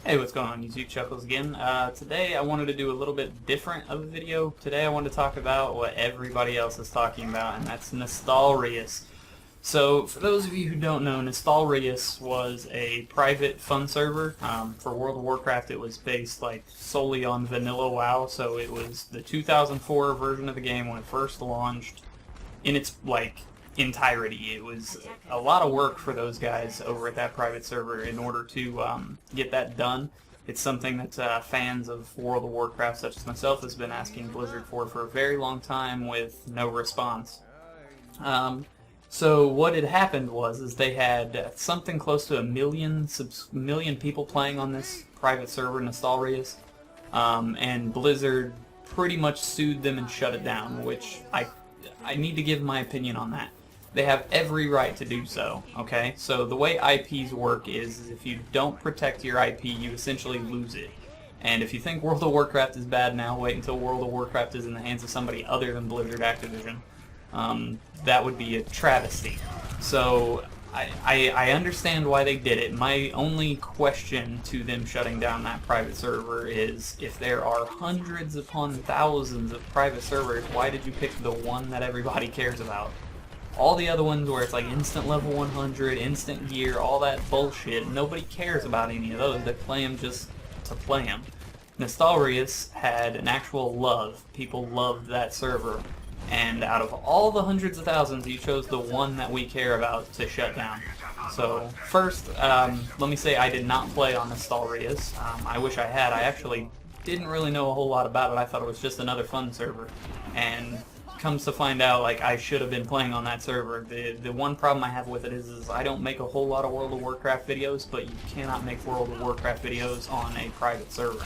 Hey, what's going on YouTube? Chuckles again. Today I wanted to do a little bit different of a video. Today I wanted to talk about what everybody else is talking about, and that's Nostalrius. So, for those of you who don't know, Nostalrius was a private fun server. For World of Warcraft it was based solely on vanilla WoW, so it was the 2004 version of the game when it first launched in its entirety. It was a lot of work for those guys over at that private server in order to get that done. It's something that fans of World of Warcraft, such as myself, has been asking Blizzard for a very long time with no response. So what had happened was they had something close to a million people playing on this private server, Nostalrius, and Blizzard pretty much sued them and shut it down, which I need to give my opinion on that. They have every right to do so, okay? So the way IPs work is if you don't protect your IP, you essentially lose it. And if you think World of Warcraft is bad now, wait until World of Warcraft is in the hands of somebody other than Blizzard Activision. That would be a travesty. So I understand why they did it. My only question to them shutting down that private server is, if there are hundreds upon thousands of private servers, why did you pick the one that everybody cares about? All the other ones where it's like instant level 100, instant gear, all that bullshit, nobody cares about any of those. They play them just to play them. Nostalrius had an actual love. People loved that server. And out of all the hundreds of thousands, you chose the one that we care about to shut down. So first, let me say I did not play on Nostalrius. I wish I had. I actually didn't really know a whole lot about it. I thought it was just another fun server. And comes to find out, I should have been playing on that server. The one problem I have with it is I don't make a whole lot of World of Warcraft videos, but you cannot make World of Warcraft videos on a private server.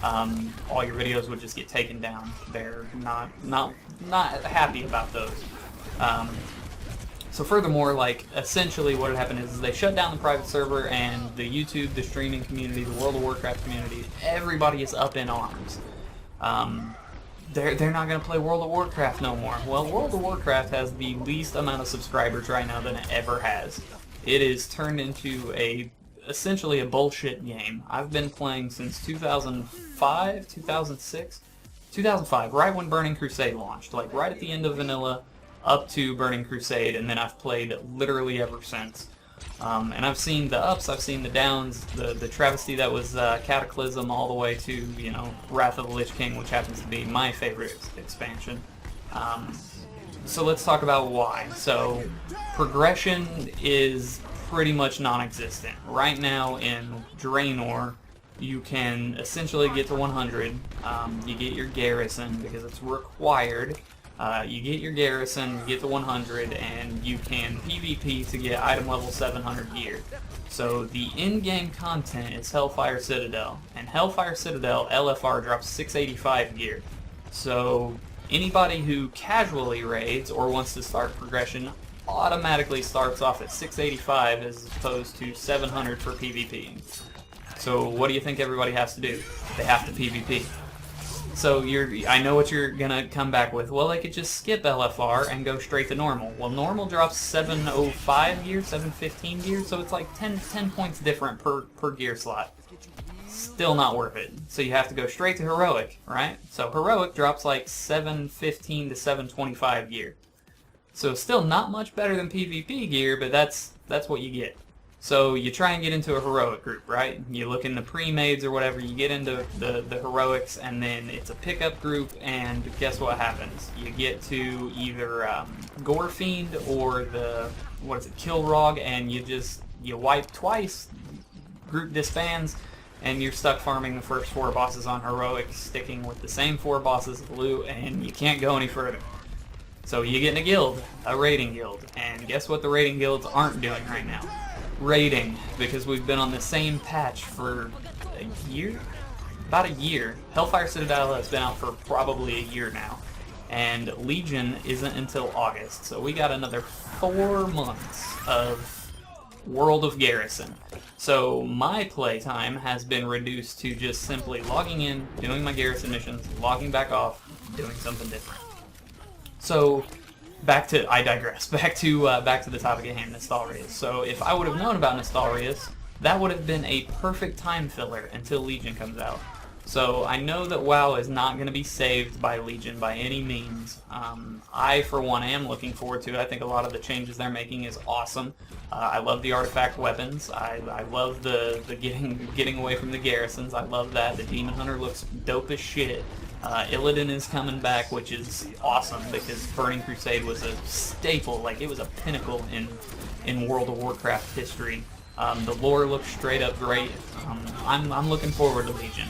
All your videos would just get taken down. They're not happy about those. So furthermore, essentially what had happened is they shut down the private server, and the YouTube, the streaming community, the World of Warcraft community, everybody is up in arms. They're not going to play World of Warcraft no more. Well, World of Warcraft has the least amount of subscribers right now than it ever has. It is turned into essentially a bullshit game. I've been playing since 2005, 2006, 2005, right when Burning Crusade launched, right at the end of vanilla up to Burning Crusade, and then I've played literally ever since. And I've seen the ups, I've seen the downs, the travesty that was Cataclysm, all the way to, Wrath of the Lich King, which happens to be my favorite expansion. So let's talk about why. So, progression is pretty much non-existent. Right now in Draenor, you can essentially get to 100. You get your garrison because it's required. You get your garrison, you get to 100, and you can PvP to get item level 700 gear. So the in-game content is Hellfire Citadel, and Hellfire Citadel LFR drops 685 gear. So anybody who casually raids or wants to start progression automatically starts off at 685 as opposed to 700 for PvP. So what do you think everybody has to do? They have to PvP. So I know what you're gonna come back with. Well, they could just skip LFR and go straight to normal. Well, normal drops 705 gear, 715 gear, so it's like 10 points different per gear slot. Still not worth it. So you have to go straight to heroic, right? So heroic drops like 715 to 725 gear. So still not much better than PvP gear, but that's what you get. So you try and get into a heroic group, right? You look in the pre-mades or whatever, you get into the heroics, and then it's a pickup group, and guess what happens? You get to either Gorefiend or Kilrog, and you wipe twice, group disbands, and you're stuck farming the first 4 bosses on heroic, sticking with the same 4 bosses of loot, and you can't go any further. So you get in a guild, a raiding guild, and guess what the raiding guilds aren't doing right now? Raiding, because we've been on the same patch for a year? About a year. Hellfire Citadel has been out for probably a year now, and Legion isn't until August, so we got another 4 months of World of Garrison. So my playtime has been reduced to just simply logging in, doing my garrison missions, logging back off, doing something different. So I digress. Back to the topic at hand, Nostalrius. So if I would have known about Nostalrius That would have been a perfect time filler until Legion comes out. So I know that WoW is not going to be saved by Legion by any means. I, for one, am looking forward to it. I think a lot of the changes they're making is awesome. I love the artifact weapons. I love the getting away from the garrisons. I love that. The Demon Hunter looks dope as shit. Illidan is coming back, which is awesome because Burning Crusade was a staple. Like, it was a pinnacle in World of Warcraft history. The lore looks straight up great. I'm looking forward to Legion.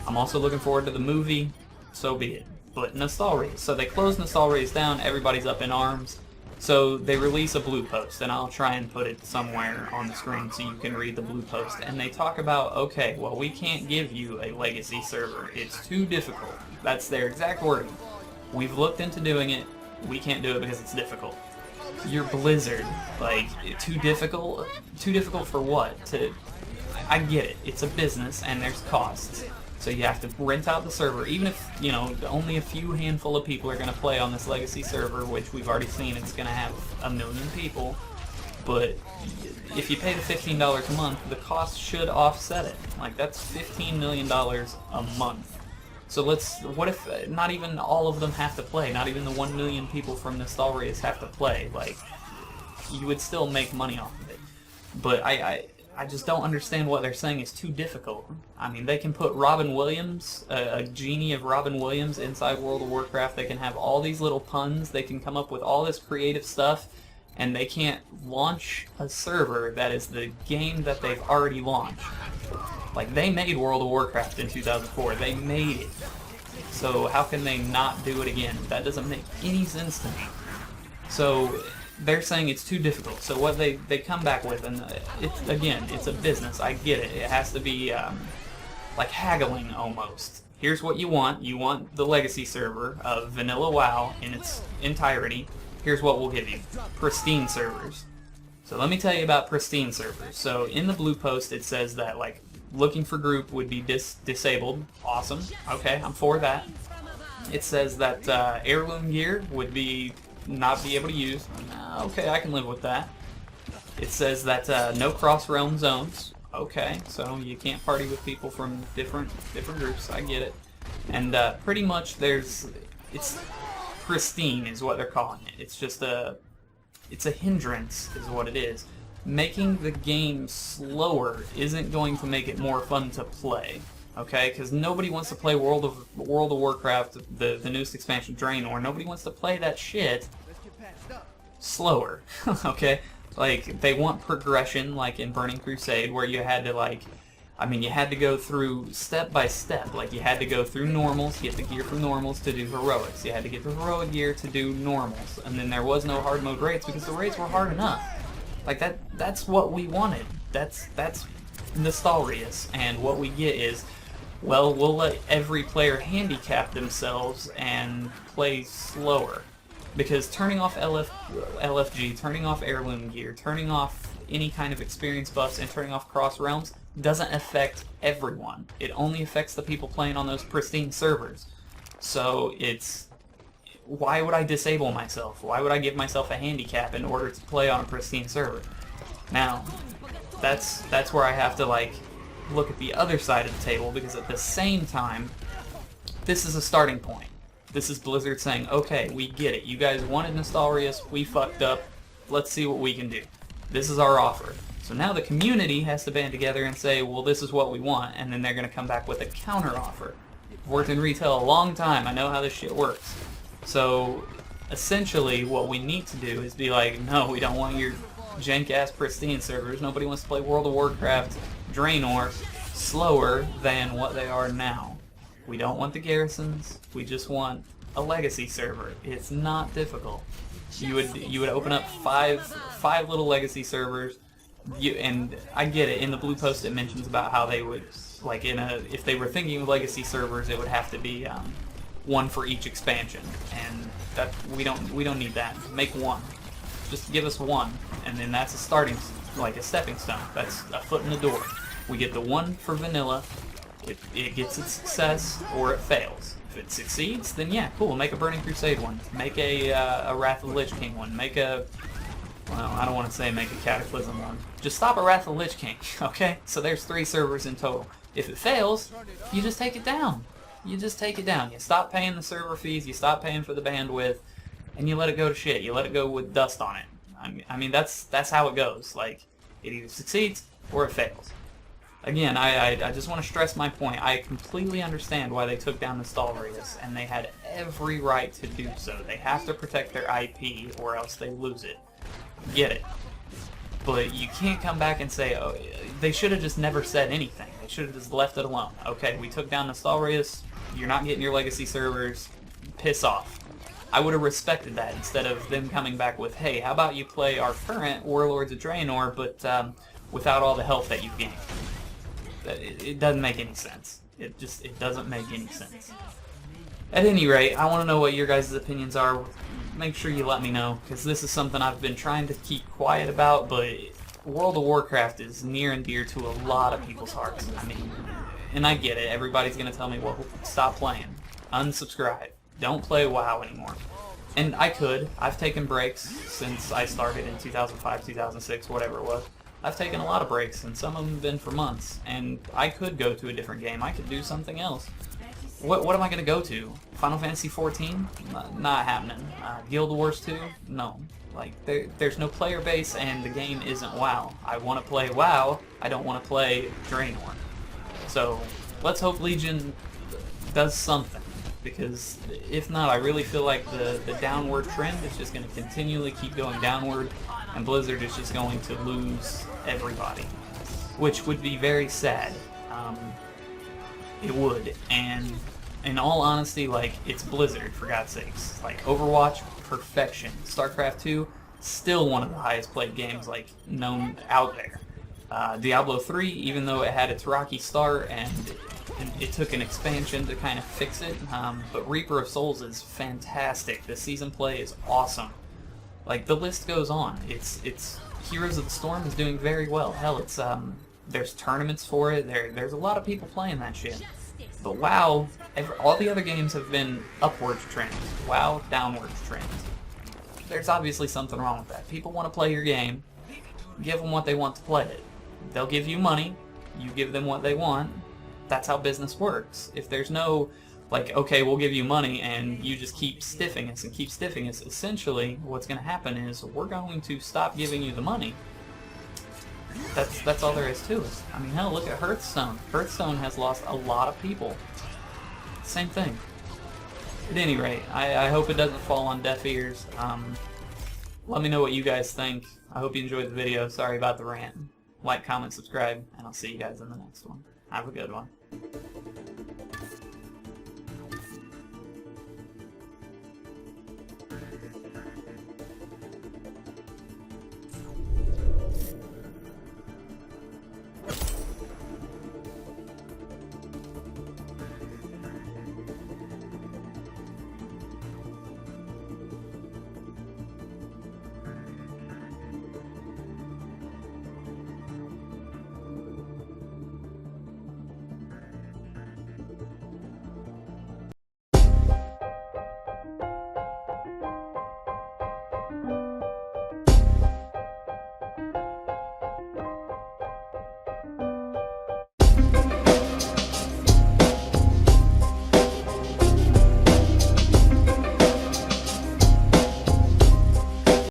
I'm also looking forward to the movie, so be it. But Nostalrius. So they close Nostalrius down, everybody's up in arms. So they release a blue post, and I'll try and put it somewhere on the screen so you can read the blue post. And they talk about, okay, well, we can't give you a legacy server. It's too difficult. That's their exact wording. We've looked into doing it. We can't do it because it's difficult. You're Blizzard. Like, too difficult? Too difficult for what? I get it. It's a business, and there's costs. So you have to rent out the server, even if, you know, only a few handful of people are going to play on this legacy server, which we've already seen it's going to have 1 million people. But if you pay the $15 a month, the cost should offset it. Like, that's $15 million a month. So what if not even all of them have to play? Not even the 1 million people from Nostalrius have to play? Like, you would still make money off of it. But I just don't understand what they're saying is too difficult. I mean, they can put Robin Williams, a genie of Robin Williams, inside World of Warcraft. They can have all these little puns. They can come up with all this creative stuff, and they can't launch a server that is the game that they've already launched. Like, they made World of Warcraft in 2004. They made it. So how can they not do it again? That doesn't make any sense to me. So they're saying it's too difficult. So what they come back with, and it's a business. I get it. It has to be like haggling almost. Here's what you want. You want the legacy server of vanilla WoW in its entirety. Here's what we'll give you. Pristine servers. So let me tell you about Pristine servers. So in the blue post it says that, like, looking for group would be disabled. Awesome. Okay, I'm for that. It says that heirloom gear would not be able to use. Okay, I can live with that. It says that no cross-realm zones. Okay, so you can't party with people from different groups. I get it. And pretty much it's pristine is what they're calling it. It's just it's a hindrance is what it is. Making the game slower isn't going to make it more fun to play. Okay, because nobody wants to play World of Warcraft, the newest expansion, Draenor. Nobody wants to play that shit slower. Okay, like, they want progression, like in Burning Crusade, where you had to, you had to go through step by step. Like, you had to go through normals, get the gear from normals to do heroics. You had to get the heroic gear to do normals, and then there was no hard mode raids because the raids were hard enough. Like, that's what we wanted. That's Nostalrius, and what we get is, well, we'll let every player handicap themselves and play slower. Because turning off LFG, turning off heirloom gear, turning off any kind of experience buffs, and turning off cross realms doesn't affect everyone. It only affects the people playing on those pristine servers. So why would I disable myself? Why would I give myself a handicap in order to play on a pristine server? Now, that's where I have to, like, look at the other side of the table, because at the same time, this is a starting point. This is Blizzard saying, okay, we get it. You guys wanted Nostalrius, we fucked up. Let's see what we can do. This is our offer. So now the community has to band together and say, well, this is what we want, and then they're going to come back with a counter offer. I've worked in retail a long time. I know how this shit works. So essentially what we need to do is be like, no, we don't want your jank-ass pristine servers. Nobody wants to play World of Warcraft Draenor slower than what they are now. We don't want the garrisons. We just want a legacy server. It's not difficult. You would open up five little legacy servers. And I get it. In the blue post, it mentions about how they would, like, if they were thinking of legacy servers, it would have to be one for each expansion, and that we don't need that. Make one. Just give us one, and then that's a starting, like a stepping stone. That's a foot in the door. We get the one for vanilla. It gets its success, or it fails. If it succeeds, then yeah, cool. Make a Burning Crusade one. Make a Wrath of the Lich King one. Make a well, I don't want to say make a Cataclysm one. Just stop at Wrath of the Lich King, okay? So there's 3 servers in total. If it fails, you just take it down. You just take it down. You stop paying the server fees, you stop paying for the bandwidth, and you let it go to shit. You let it go with dust on it. I mean that's how it goes. Like, it either succeeds or it fails. Again, I just want to stress my point. I completely understand why they took down Nostalrius, and they had every right to do so. They have to protect their IP, or else they lose it. Get it. But you can't come back and say, oh, they should have just never said anything. They should have just left it alone. Okay, we took down Nostalrius, you're not getting your legacy servers, piss off. I would have respected that instead of them coming back with, hey, how about you play our current Warlords of Draenor, but without all the health that you've gained. It doesn't make any sense. It doesn't make any sense. At any rate, I want to know what your guys' opinions are. Make sure you let me know, because this is something I've been trying to keep quiet about, but World of Warcraft is near and dear to a lot of people's hearts. I mean, and I get it. Everybody's going to tell me, well, stop playing. Unsubscribe. Don't play WoW anymore. And I could. I've taken breaks since I started in 2005, 2006, whatever it was. I've taken a lot of breaks, and some of them have been for months, and I could go to a different game. I could do something else. What am I going to go to? Final Fantasy XIV? Not happening. Guild Wars 2? No. Like, there's no player base, and the game isn't WoW. I want to play WoW, I don't want to play Draenor. So, let's hope Legion does something, because if not, I really feel like the downward trend is just going to continually keep going downward, and Blizzard is just going to lose everybody, which would be very sad. It would, and in all honesty, like, it's Blizzard, for God's sakes. Like, Overwatch, perfection. StarCraft 2, still one of the highest played games, like, known out there. Diablo 3, even though it had its rocky start and it took an expansion to kind of fix it, but Reaper of Souls is fantastic. The season play is awesome. Like, the list goes on. It's Heroes of the Storm is doing very well. Hell, it's there's tournaments for it. There's a lot of people playing that shit. But WoW, all the other games have been upward trends. WoW, downward trends. There's obviously something wrong with that. People want to play your game. Give them what they want to play it. They'll give you money. You give them what they want. That's how business works. If there's no, like, okay, we'll give you money and you just keep stiffing us and keep stiffing us, essentially what's going to happen is we're going to stop giving you the money. That's all there is to it. I mean, hell, look at Hearthstone. Hearthstone has lost a lot of people. Same thing. At any rate, I hope it doesn't fall on deaf ears. Let me know what you guys think. I hope you enjoyed the video. Sorry about the rant. Like, comment, subscribe, and I'll see you guys in the next one. Have a good one.